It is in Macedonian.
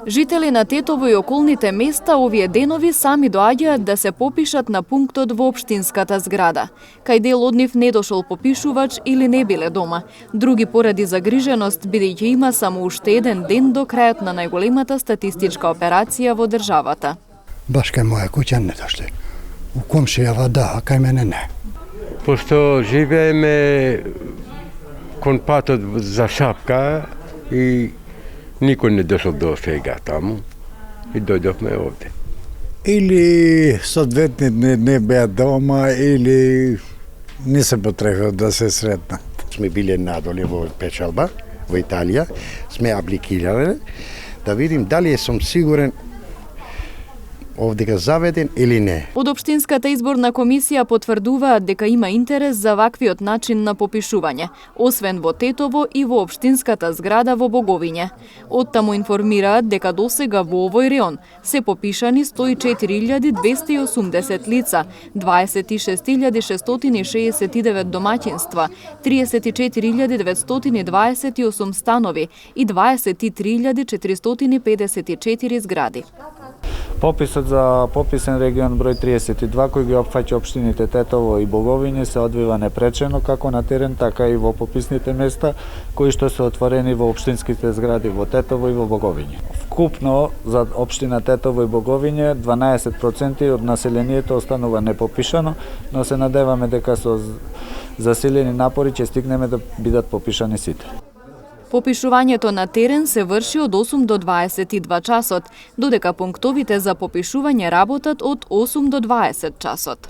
Жители на Тетово и околните места овие денови сами доаѓаат да се попишат на пунктот во општинската зграда. Кај дел од нив не дошол попишувач или не биле дома. Други поради загриженост, бидејќи има само уште еден ден до крајот на најголемата статистичка операција во државата. Баш кај моја куќа не дошле. У комшијава да, а кај мене не. Пошто живееме кон патот за Шапка и никој не дошол до сега таму и дојдовме овде. Или соодветните не беа дома, или не се потребува да се сретнат. Сме биле надоле во печалба, во Италија, сме апликирале, да видим дали сум сигурен овдека заведен или не. Од Општинската изборна комисија потврдуваат дека има интерес за ваквиот начин на попишување, освен во Тетово и во Општинската зграда во Боговиње. Оттаму информираат дека досега во овој реон се попишани 104.280 лица, 26.669 домаќинства, 34.928 станови и 23.454 згради. Пописот за пописен регион број 32, кој ги опфаќа општините Тетово и Боговиње, се одвива непречено како на терен, така и во пописните места, кои што се отворени во општинските згради во Тетово и во Боговиње. Вкупно за општина Тетово и Боговиње 12% од населението останува непопишано, но се надеваме дека со засилени напори ќе стигнеме да бидат попишани сите. Попишувањето на терен се врши од 8 до 22 часот, додека пунктовите за попишување работат од 8 до 20 часот.